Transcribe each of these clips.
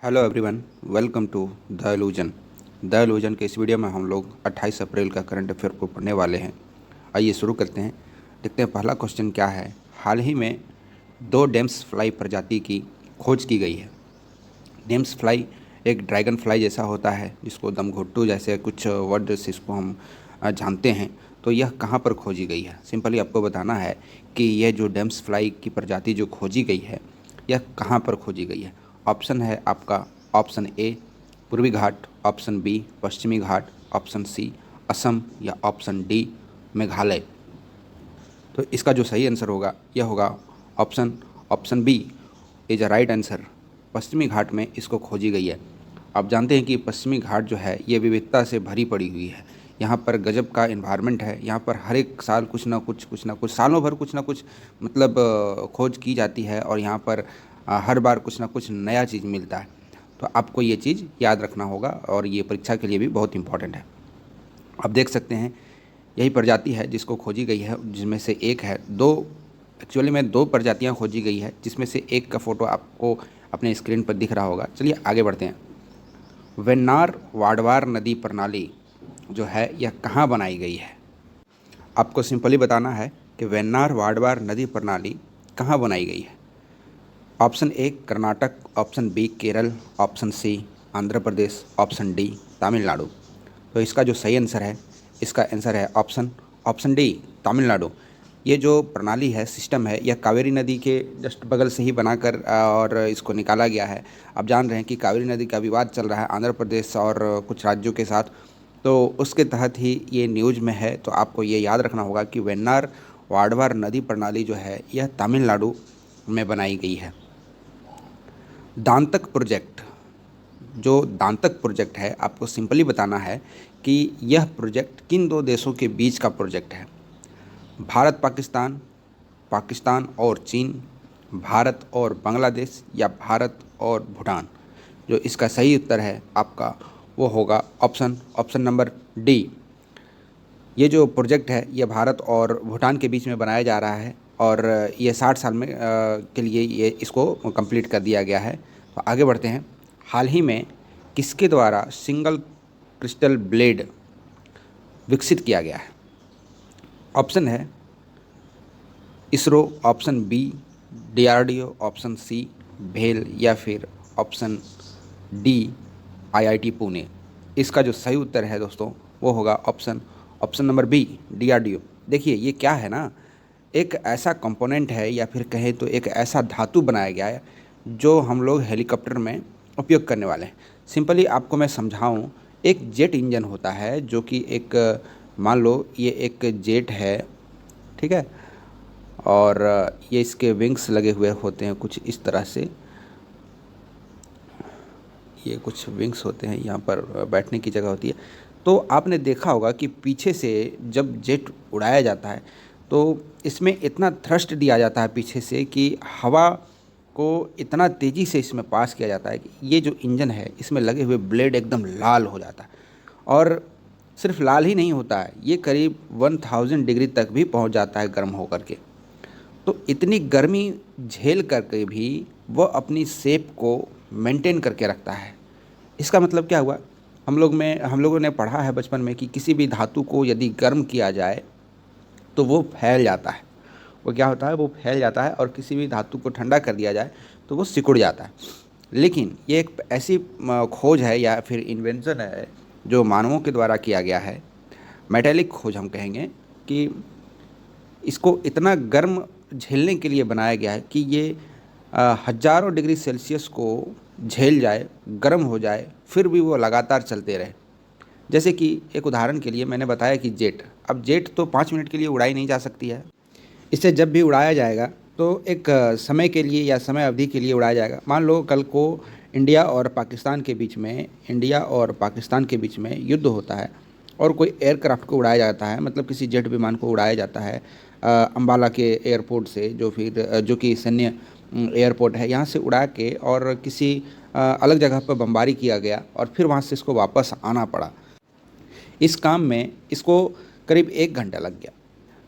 Hello everyone, welcome to the illusion. The illusion के इस video में हम लोग 28 अप्रैल का करंट अफेयर को पढ़ने वाले हैं। आइए शुरू करते हैं। देखते हैं पहला क्वेश्चन क्या है। हाल ही में दो डेम्स फ्लाई प्रजाति की खोज की गई है। डेम्स फ्लाई एक ड्रैगन फ्लाई जैसा होता है, जिसको दमघुट्टू जैसे कुछ वर्ड से इसको हम जानते हैं। तो यह कहाँ पर खोजी गई है? सिंपली आपको बताना है कि यह जो डेम्स फ्लाई की प्रजाति जो खोजी गई है, यह कहाँ पर खोजी गई है। ऑप्शन है आपका, ऑप्शन ए पूर्वी घाट, ऑप्शन बी पश्चिमी घाट, ऑप्शन सी असम या ऑप्शन डी मेघालय। तो इसका जो सही आंसर होगा यह होगा option option B is a right answer. पश्चिमी घाट में इसको खोजी गई है। आप जानते हैं कि पश्चिमी घाट जो है ये विविधता से भरी पड़ी हुई है। यहाँ पर गजब का इन्वायरमेंट है। यहाँ पर हर एक साल कुछ ना कुछ सालों भर कुछ ना कुछ मतलब खोज की जाती है, और यहाँ पर हर बार कुछ ना कुछ नया चीज़ मिलता है। तो आपको ये चीज़ याद रखना होगा, और ये परीक्षा के लिए भी बहुत इंपॉर्टेंट है। आप देख सकते हैं यही प्रजाति है जिसको खोजी गई है, जिसमें से एक है दो, एक्चुअली में दो प्रजातियां खोजी गई है, जिसमें से एक का फ़ोटो आपको अपने स्क्रीन पर दिख रहा होगा। चलिए आगे बढ़ते हैं। वेन्नार वाडवार नदी प्रणाली जो है यह कहाँ बनाई गई है? आपको सिंपली बताना है कि वेन्नार वाडवार नदी प्रणाली कहाँ बनाई गई है। Option A Karnataka, option B Kerala, option C Andhra Pradesh, option D Tamil Nadu. तो इसका जो सही आंसर है, इसका आंसर है ऑप्शन ऑप्शन डी तमिलनाडु। ये जो प्रणाली है, सिस्टम है, यह कावेरी नदी के जस्ट बगल से ही बनाकर और इसको निकाला गया है। आप जान रहे हैं कि कावेरी नदी का विवाद चल रहा है आंध्र प्रदेश और कुछ राज्यों के साथ, तो उसके तहत ही ये न्यूज़ में है। तो आपको ये याद रखना होगा कि वेन्नार वाडवार नदी प्रणाली जो है यह तमिलनाडु में बनाई गई है। दांतक प्रोजेक्ट, जो दांतक प्रोजेक्ट है, आपको सिंपली बताना है कि यह प्रोजेक्ट किन दो देशों के बीच का प्रोजेक्ट है। भारत पाकिस्तान, पाकिस्तान और चीन, भारत और बांग्लादेश या भारत और भूटान। जो इसका सही उत्तर है आपका वो होगा ऑप्शन ऑप्शन नंबर डी। ये जो प्रोजेक्ट है ये भारत और भूटान के बीच में बनाया जा रहा है, और ये 60 साल में के लिए ये इसको कंप्लीट कर दिया गया है। तो आगे बढ़ते हैं। हाल ही में किसके द्वारा सिंगल क्रिस्टल ब्लेड विकसित किया गया है? ऑप्शन है ISRO, option B DRDO, option C भेल या फिर ऑप्शन डी आईआईटी पुणे। इसका जो सही उत्तर है दोस्तों वो होगा option option number B DRDO. देखिए ये क्या है ना, एक ऐसा कंपोनेंट है या फिर कहें तो एक ऐसा धातु बनाया गया है जो हम लोग हेलीकॉप्टर में उपयोग करने वाले हैं। सिंपली आपको मैं समझाऊं, एक जेट इंजन होता है जो कि एक, मान लो ये एक जेट है, ठीक है, और ये इसके विंग्स लगे हुए होते हैं कुछ इस तरह से। ये कुछ विंग्स होते हैं, यहाँ पर बैठने की जगह होती है। तो आपने देखा होगा कि पीछे से जब जेट उड़ाया जाता है तो इसमें इतना थ्रस्ट दिया जाता है पीछे से कि हवा को इतना तेज़ी से इसमें पास किया जाता है कि ये जो इंजन है इसमें लगे हुए ब्लेड एकदम लाल हो जाता है। और सिर्फ लाल ही नहीं होता है, ये करीब 1000 डिग्री तक भी पहुंच जाता है गर्म होकर के। तो इतनी गर्मी झेल करके भी वह अपनी शेप को मेंटेन करके रखता है। इसका मतलब क्या हुआ, हम लोगों ने पढ़ा है बचपन में कि किसी भी धातु को यदि गर्म किया जाए तो वो फैल जाता है। वो क्या होता है, वो फैल जाता है, और किसी भी धातु को ठंडा कर दिया जाए तो वो सिकुड़ जाता है। लेकिन ये एक ऐसी खोज है या फिर इन्वेंशन है जो मानवों के द्वारा किया गया है। मेटेलिक खोज हम कहेंगे कि इसको इतना गर्म झेलने के लिए बनाया गया है कि ये हज़ारों डिग्री सेल्सियस को झेल जाए, गर्म हो जाए, फिर भी वो लगातार चलते रहे। जैसे कि एक उदाहरण के लिए मैंने बताया कि जेट, अब जेट तो 5 मिनट के लिए उड़ाई नहीं जा सकती है। इसे जब भी उड़ाया जाएगा तो एक समय के लिए या समय अवधि के लिए उड़ाया जाएगा। मान लो कल को इंडिया और पाकिस्तान के बीच में युद्ध होता है, और कोई एयरक्राफ्ट को उड़ाया जाता है, मतलब किसी जेट विमान को उड़ाया जाता है अम्बाला के एयरपोर्ट से, जो कि सैन्य एयरपोर्ट है, यहाँ से उड़ा के और किसी अलग जगह पर बमबारी किया गया, और फिर वहाँ से इसको वापस आना पड़ा। इस काम में इसको करीब 1 घंटा लग गया।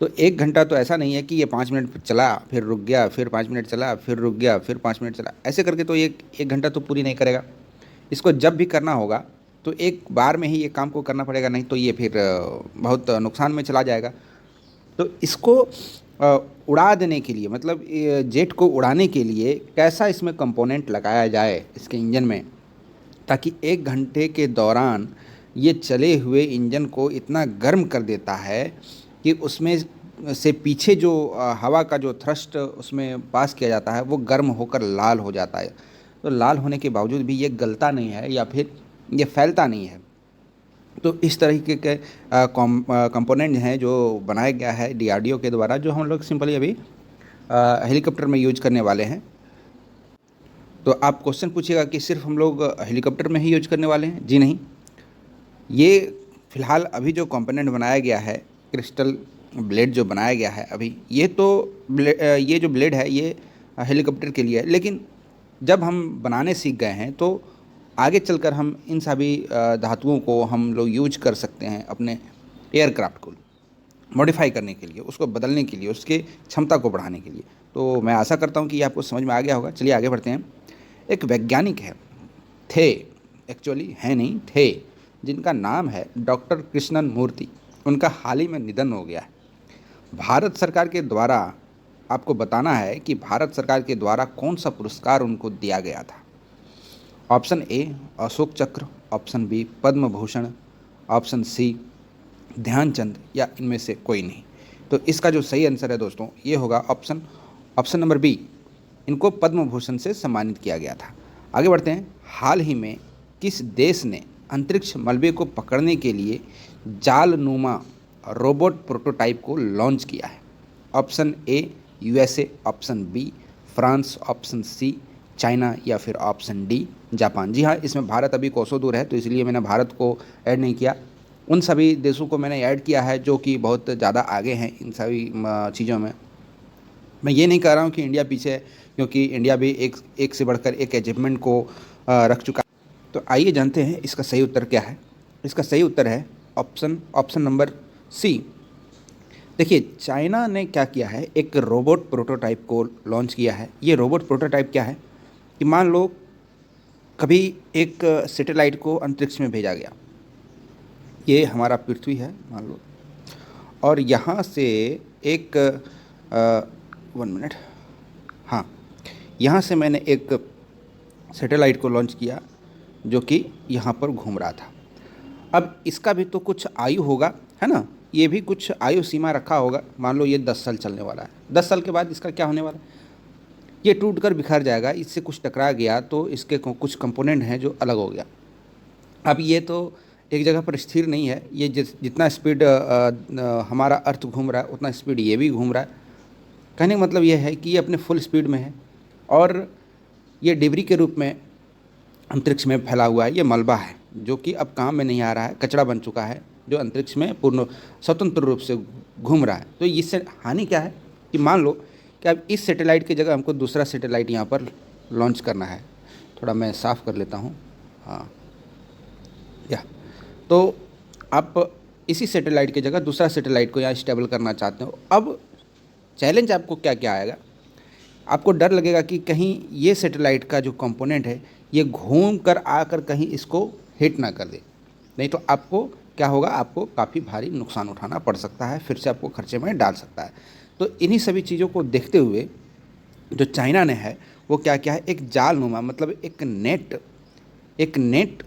तो 1 घंटा तो ऐसा नहीं है कि ये 5 मिनट चला फिर रुक गया, फिर 5 मिनट चला फिर रुक गया, फिर 5 मिनट चला, ऐसे करके तो ये 1 घंटा तो पूरी नहीं करेगा। इसको जब भी करना होगा तो एक बार में ही ये काम को करना पड़ेगा, नहीं तो ये फिर बहुत नुकसान में चला जाएगा। तो इसको उड़ा देने के लिए, मतलब ये जेट को उड़ाने के लिए कैसा इसमें कंपोनेंट लगाया जाए इसके इंजन में, ताकि 1 घंटे के दौरान ये चले हुए इंजन को इतना गर्म कर देता है कि उसमें से पीछे जो हवा का जो थ्रस्ट उसमें पास किया जाता है वो गर्म होकर लाल हो जाता है। तो लाल होने के बावजूद भी ये गलता नहीं है या फिर ये फैलता नहीं है। तो इस तरीके के कंपोनेंट हैं जो बनाया गया है डीआरडीओ के द्वारा, जो हम लोग सिंपली अभी हेलीकॉप्टर में यूज करने वाले हैं। तो आप क्वेश्चन पूछिएगा कि सिर्फ हम लोग हेलीकॉप्टर में ही यूज करने वाले हैं? जी नहीं, ये फ़िलहाल अभी जो कंपोनेंट बनाया गया है, क्रिस्टल ब्लेड जो बनाया गया है अभी, ये जो ब्लेड है ये हेलीकॉप्टर के लिए है। लेकिन जब हम बनाने सीख गए हैं तो आगे चलकर हम इन सभी धातुओं को हम लोग यूज कर सकते हैं अपने एयरक्राफ्ट को मॉडिफाई करने के लिए, उसको बदलने के लिए, उसके क्षमता को बढ़ाने के लिए। तो मैं आशा करता हूँ कि ये आपको समझ में आ गया होगा। चलिए आगे बढ़ते हैं। एक वैज्ञानिक है, थे, एक्चुअली है नहीं, थे, जिनका नाम है डॉक्टर कृष्णन मूर्ति। उनका हाल ही में निधन हो गया है। भारत सरकार के द्वारा, आपको बताना है कि भारत सरकार के द्वारा कौन सा पुरस्कार उनको दिया गया था। ऑप्शन ए अशोक चक्र, option B Padma Bhushan, option C Dhyanchand, या इनमें से कोई नहीं। तो इसका जो सही आंसर है दोस्तों ये होगा ऑप्शन नंबर बी, इनको पद्म भूषण से सम्मानित किया गया था। आगे बढ़ते हैं। हाल ही में किस देश ने अंतरिक्ष मलबे को पकड़ने के लिए जालनुमा रोबोट प्रोटोटाइप को लॉन्च किया है? Option A USA, option B France, option C China, या फिर ऑप्शन डी जापान। जी हाँ, इसमें भारत अभी कोसों दूर है, तो इसलिए मैंने भारत को ऐड नहीं किया। उन सभी देशों को मैंने ऐड किया है जो कि बहुत ज़्यादा आगे हैं इन सभी चीज़ों में। मैं ये नहीं कह रहा हूँ कि इंडिया पीछे है, क्योंकि इंडिया भी एक से बढ़कर एक अचीवमेंट को रख चुका है। तो आइए जानते हैं इसका सही उत्तर क्या है। इसका सही उत्तर है ऑप्शन नंबर सी। देखिए, चाइना ने क्या किया है, एक रोबोट प्रोटोटाइप को लॉन्च किया है। ये रोबोट प्रोटोटाइप क्या है कि मान लो कभी एक सैटेलाइट को अंतरिक्ष में भेजा गया, ये हमारा पृथ्वी है मान लो, और यहाँ से एक 1 मिनट, हाँ, यहाँ से मैंने एक सैटेलाइट को लॉन्च किया जो कि यहाँ पर घूम रहा था। अब इसका भी तो कुछ आयु होगा, है ना, ये भी कुछ आयु सीमा रखा होगा। मान लो ये 10 साल चलने वाला है, 10 साल के बाद इसका क्या होने वाला है, ये टूट कर बिखर जाएगा। इससे कुछ टकरा गया तो इसके कुछ कंपोनेंट हैं जो अलग हो गया। अब ये तो एक जगह पर स्थिर नहीं है, ये जितना स्पीड हमारा अर्थ घूम रहा है उतना स्पीड ये भी घूम रहा है। कहने का मतलब ये है कि ये अपने फुल स्पीड में है और ये डिब्री के रूप में अंतरिक्ष में फैला हुआ है। ये मलबा है जो कि अब काम में नहीं आ रहा है, कचरा बन चुका है, जो अंतरिक्ष में पूर्ण स्वतंत्र रूप से घूम रहा है। तो इससे हानि क्या है कि मान लो कि अब इस सैटेलाइट की जगह हमको दूसरा सैटेलाइट यहाँ पर लॉन्च करना है। थोड़ा मैं साफ़ कर लेता हूँ, हाँ, या तो आप इसी सैटेलाइट की जगह दूसरा सैटेलाइट को यहाँ स्टेबल करना चाहते हो। अब चैलेंज आपको क्या क्या आएगा, आपको डर लगेगा कि कहीं ये सैटेलाइट का जो कंपोनेंट है ये घूम कर आकर कहीं इसको हिट ना कर दे, नहीं तो आपको क्या होगा, आपको काफ़ी भारी नुकसान उठाना पड़ सकता है, फिर से आपको खर्चे में डाल सकता है। तो इन्हीं सभी चीज़ों को देखते हुए जो चाइना ने है वो क्या क्या है, एक जालनुमा, मतलब एक नेट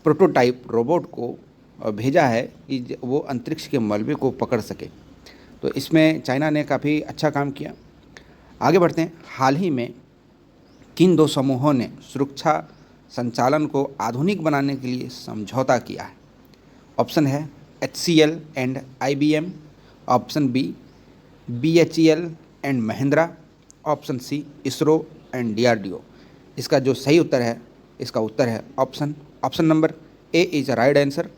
प्रोटोटाइप रोबोट को भेजा है कि वो अंतरिक्ष के मलबे को पकड़ सके। तो इसमें चाइना ने काफ़ी अच्छा काम किया। आगे बढ़ते हैं। हाल ही में किन 2 समूहों ने सुरक्षा संचालन को आधुनिक बनाने के लिए समझौता किया है? ऑप्शन है HCL and IBM, option B BHEL and Mahindra, option C ISRO and DRDO। इसका जो सही उत्तर है, इसका उत्तर है option number A is right answer.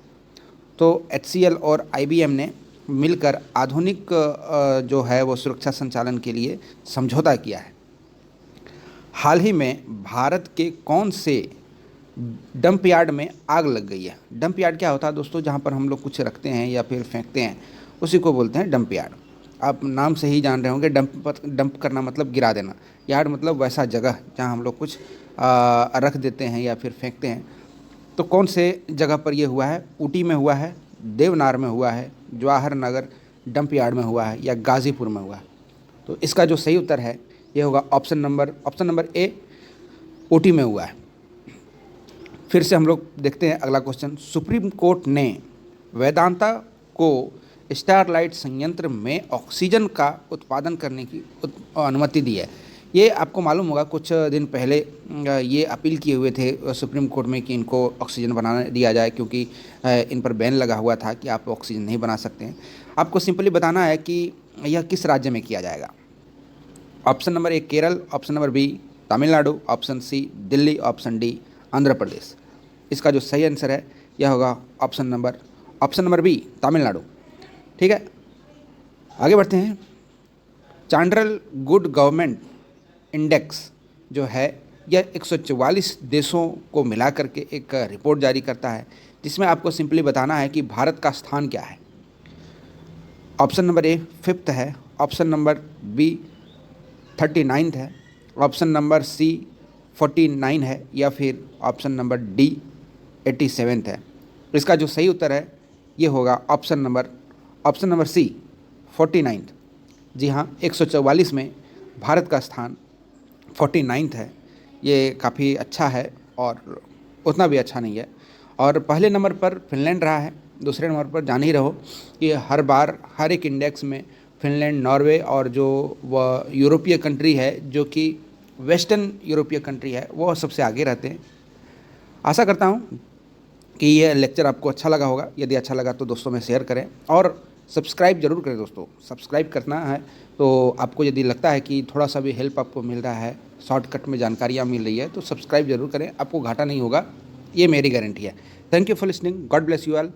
तो HCL और IBM ने मिलकर आधुनिक जो है वो सुरक्षा संचालन के लिए समझौता किया है। हाल ही में भारत के कौन से डंप यार्ड में आग लग गई है? डंप यार्ड क्या होता है दोस्तों, जहाँ पर हम लोग कुछ रखते हैं या फिर फेंकते हैं, उसी को बोलते हैं डंप यार्ड। आप नाम से ही जान रहे होंगे, डंप करना मतलब गिरा देना। यार्ड मतलब वैसा जगह जहाँ हम लोग कुछ रख देते हैं या फिर फेंकते हैं। तो कौन से जगह पर ये हुआ है? ऊटी में हुआ है, देवनार में हुआ है, जवाहर नगर डंप यार्ड में हुआ है, या गाज़ीपुर में हुआ है? तो इसका जो सही उत्तर है ये होगा ऑप्शन नंबर ए, ऊटी में हुआ है। फिर से हम लोग देखते हैं अगला क्वेश्चन। सुप्रीम कोर्ट ने वेदांता को स्टारलाइट संयंत्र में ऑक्सीजन का उत्पादन करने की अनुमति दी है। ये आपको मालूम होगा, कुछ दिन पहले ये अपील किए हुए थे सुप्रीम कोर्ट में कि इनको ऑक्सीजन बनाने दिया जाए, क्योंकि इन पर बैन लगा हुआ था कि आप ऑक्सीजन नहीं बना सकते हैं। आपको सिंपली बताना है कि यह किस राज्य में किया जाएगा। Option number A Kerala, option number B Tamil Nadu, option C Delhi, option D Andhra Pradesh. इसका जो सही आंसर है यह होगा ऑप्शन नंबर बी तमिलनाडु। ठीक है, आगे बढ़ते हैं। चांड्रल गुड गवर्नमेंट इंडेक्स जो है यह 144 देशों को मिला करके एक रिपोर्ट जारी करता है, जिसमें आपको सिंपली बताना है कि भारत का स्थान क्या है। ऑप्शन नंबर ए 5th है, ऑप्शन नंबर बी 39th है, ऑप्शन नंबर सी 49 है, या फिर ऑप्शन नंबर डी 87th है। इसका जो सही उत्तर है ये होगा ऑप्शन नंबर सी 49th। जी हाँ, 144 में भारत का स्थान 49th है। ये काफ़ी अच्छा है और उतना भी अच्छा नहीं है। और पहले नंबर पर फिनलैंड रहा है। दूसरे नंबर पर जान ही रहो कि हर बार हर एक इंडेक्स में फिनलैंड, नॉर्वे और जो वह यूरोपीय कंट्री है, जो कि वेस्टर्न यूरोपीय कंट्री है, वो सबसे आगे रहते हैं। आशा करता हूँ कि यह लेक्चर आपको अच्छा लगा होगा। यदि अच्छा लगा तो दोस्तों में शेयर करें और सब्सक्राइब जरूर करें। दोस्तों सब्सक्राइब करना है तो आपको यदि लगता है कि थोड़ा सा भी हेल्प आपको मिल रहा है, शॉर्टकट में जानकारियाँ मिल रही है, तो सब्सक्राइब जरूर करें। आपको घाटा नहीं होगा, ये मेरी गारंटी है। Thank you for listening. God bless you all.